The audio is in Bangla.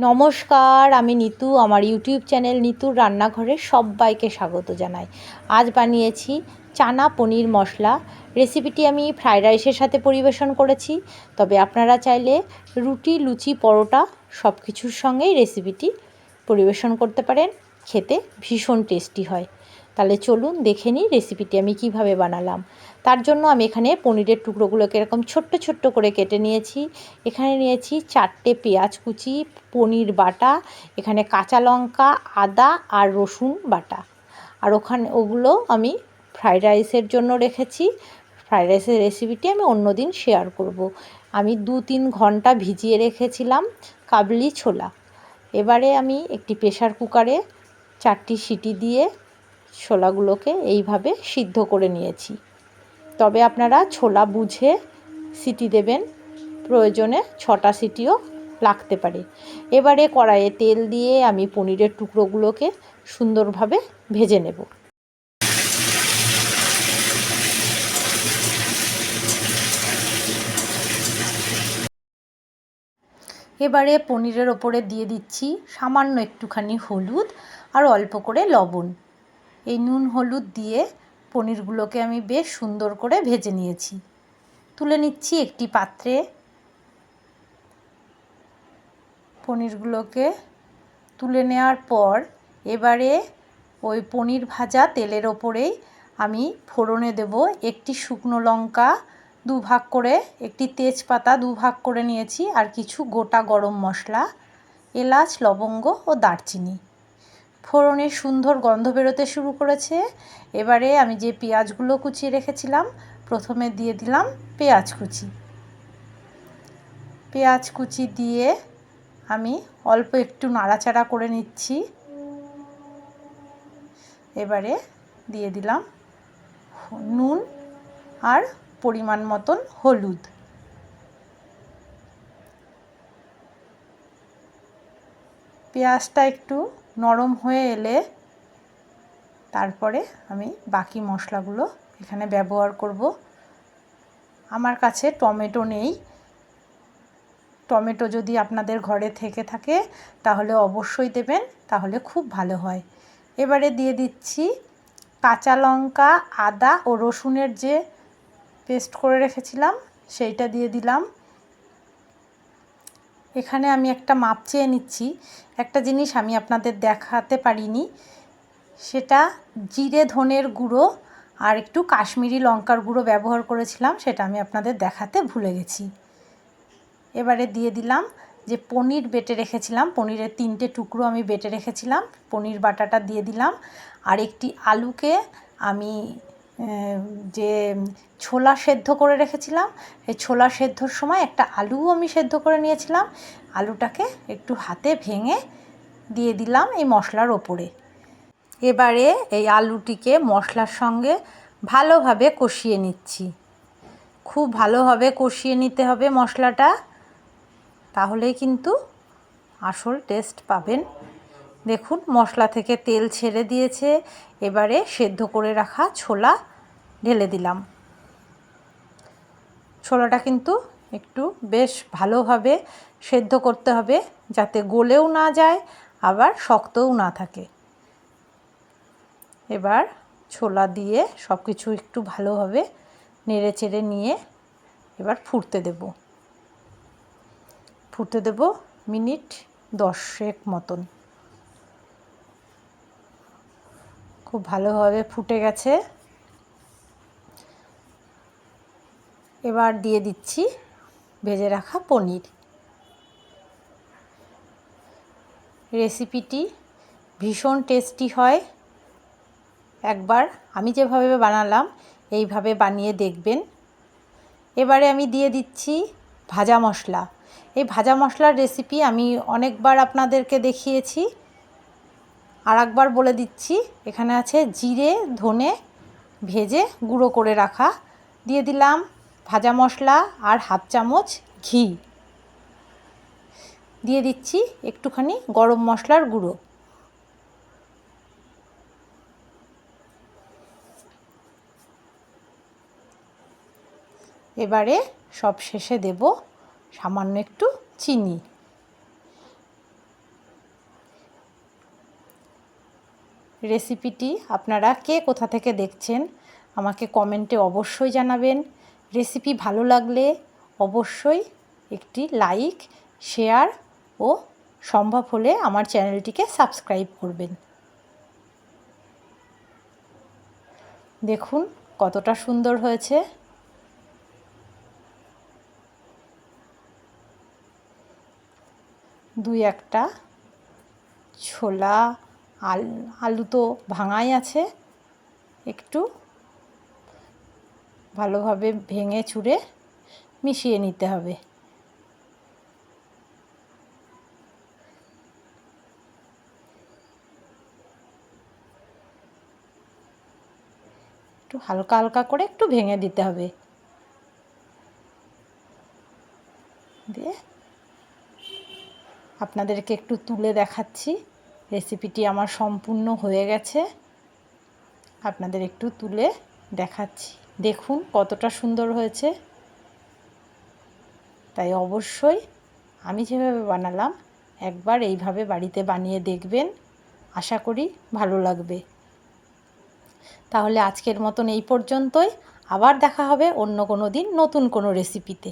নমস্কার, আমি নিতু। আমার ইউটিউব চ্যানেল নিতুর রান্নাঘরে সবাইকে স্বাগত জানাই। আজ বানিয়েছি চানা পনির মশলা। রেসিপিটি আমি ফ্রাইড রাইসের সাথে পরিবেশন করেছি, তবে আপনারা চাইলে রুটি, লুচি, পরোটা সব কিছুর সঙ্গেই রেসিপিটি পরিবেশন করতে পারেন। খেতে ভীষণ টেস্টি হয়। তাহলে চলুন দেখে নিই রেসিপিটি আমি কিভাবে বানালাম। তার জন্য আমি এখানে পনিরের টুকরোগুলোকে এরকম ছোট্ট ছোট্ট করে কেটে নিয়েছি। এখানে নিয়েছি 4টে পেঁয়াজ কুচি, পনির বাটা, এখানে কাঁচা লঙ্কা, আদা আর রসুন বাটা। আর ওগুলো আমি ফ্রাইড রাইসের জন্য রেখেছি। ফ্রাইড রাইসের রেসিপিটি আমি অন্য দিন শেয়ার করব। আমি 2-3 ঘন্টা ভিজিয়ে রেখেছিলাম কাবলি ছোলা। এবারে আমি একটি প্রেসার কুকারে 4টি সিটি দিয়ে ছোলাগুলোকে এইভাবে সিদ্ধ করে নিয়েছি। তবে আপনারা ছোলা বুঝে সিটি দেবেন, প্রয়োজনে 6টা সিটিও লাগতে পারে। এবারে কড়াইয়ে তেল দিয়ে আমি পনিরের টুকরোগুলোকে সুন্দরভাবে ভেজে নেব। এবারে পনিরের ওপরে দিয়ে দিচ্ছি সামান্য একটুখানি হলুদ আর অল্প করে লবণ। এই নুন হলুদ দিয়ে পনিরগুলোকে আমি বেশ সুন্দর করে ভেজে নিয়েছি। তুলে নিচ্ছি একটি পাত্রে। পনিরগুলোকে তুলে নেওয়ার পর এবারে ওই পনির ভাজা তেলের ওপরেই আমি ফোড়নে দেব একটি শুকনো লঙ্কা 2 ভাগ করে, একটি তেজপাতা 2 ভাগ করে নিয়েছি, আর কিছু গোটা গরম মশলা, এলাচ, লবঙ্গ ও দারচিনি। ফোড়নে সুন্দর গন্ধ বেরোতে শুরু করেছে। এবারে আমি যে পেঁয়াজগুলো কুচিয়ে রেখেছিলাম, প্রথমে দিয়ে দিলাম পেঁয়াজ কুচি। পেঁয়াজ কুচি দিয়ে আমি অল্প একটু নাড়াচাড়া করে নিচ্ছি। এবারে দিয়ে দিলাম নুন আর পরিমাণ মতন হলুদ। পেঁয়াজটা একটু নরম হয়ে এলে তারপরে আমি বাকি মশলাগুলো এখানে ব্যবহার করব। আমার কাছে টমেটো নেই। টমেটো যদি আপনাদের ঘরে থেকে থাকে তাহলে অবশ্যই দেবেন, তাহলে খুব ভালো হয়। এবারে দিয়ে দিচ্ছি কাঁচা লঙ্কা, আদা ও রসুনের যে পেস্ট করে রেখেছিলাম সেইটা দিয়ে দিলাম। এখানে আমি একটা মাপ চেয়ে নিচ্ছি। একটা জিনিস আমি আপনাদের দেখাতে পারিনি, সেটা জিরে ধনের গুঁড়ো আর একটু কাশ্মীরি লঙ্কার গুঁড়ো ব্যবহার করেছিলাম, সেটা আমি আপনাদের দেখাতে ভুলে গেছি। এবারে দিয়ে দিলাম যে পনির বেটে রেখেছিলাম, পনিরের 3টে টুকরো আমি বেটে রেখেছিলাম, পনির বাটাটা দিয়ে দিলাম। আর একটি আলুকে আমি যে ছোলা সেদ্ধ করে রেখেছিলাম, এই ছোলা সেদ্ধর সময় একটা আলুও আমি সেদ্ধ করে নিয়েছিলাম। আলুটাকে একটু হাতে ভেঙে দিয়ে দিলাম এই মশলার ওপরে। এবারে এই আলুটিকে মশলার সঙ্গে ভালোভাবে কষিয়ে নিচ্ছি। খুব ভালোভাবে কষিয়ে নিতে হবে মশলাটা, তাহলেই কিন্তু আসল টেস্ট পাবেন। দেখুন মশলা থেকে তেল ছেড়ে দিয়েছে। এবারে সেদ্ধ করে রাখা ছোলা ঢেলে দিলাম। ছোলাটা কিন্তু একটু বেশ ভালোভাবে সেদ্ধ করতে হবে, যাতে গলেও না যায় আবার শক্তও না থাকে। এবার ছোলা দিয়ে সব কিছু একটু ভালোভাবে নেড়ে চেড়ে নিয়ে এবার ফুটতে দেব মিনিট 10 মতন। খুব ভালোভাবে ফুটে গেছে। এবার দিয়ে দিচ্ছি ভেজে রাখা পনির। রেসিপিটি ভীষণ টেস্টি হয়। একবার আমি যেভাবে বানালাম এইভাবে বানিয়ে দেখবেন। এবারে আমি দিয়ে দিচ্ছি ভাজা মশলা। এই ভাজা মশলার রেসিপি আমি অনেকবার আপনাদেরকে দেখিয়েছি। আর একবার বলে দিচ্ছি, এখানে আছে জিরে ধনে ভেজে গুঁড়ো করে রাখা, দিয়ে দিলাম ভাজা মশলা আর হাফ চামচ ঘি, দিয়ে দিচ্ছি একটুখানি গরম মশলার গুঁড়ো। এবারে সব শেষে দেব সামান্য একটু চিনি। রেসিপিটি আপনারা কে কোথা থেকে দেখছেন আমাকে কমেন্টে অবশ্যই জানাবেন। রেসিপি ভালো লাগলে অবশ্যই একটি লাইক, শেয়ার ও সম্ভব হলে আমার চ্যানেলটিকে সাবস্ক্রাইব করবেন। দেখুন কতটা সুন্দর হয়েছে। দুই একটা ছোলা আলু তো ভাঙাই আছে, একটু ভালোভাবে ভেঙে চুড়ে মিশিয়ে নিতে হবে। একটু হালকা হালকা করে একটু ভেঙে দিতে হবে। দিয়ে আপনাদেরকে একটু তুলে দেখাচ্ছি। রেসিপিটি আমার সম্পূর্ণ হয়ে গেছে, আপনাদের একটু তুলে দেখাচ্ছি। দেখুন কতটা সুন্দর হয়েছে। তাই অবশ্যই আমি যেভাবে বানালাম একবার এইভাবে বাড়িতে বানিয়ে দেখবেন, আশা করি ভালো লাগবে। তাহলে আজকের মতন এই পর্যন্তই, আবার দেখা হবে অন্য কোনো দিন নতুন কোনো রেসিপিতে।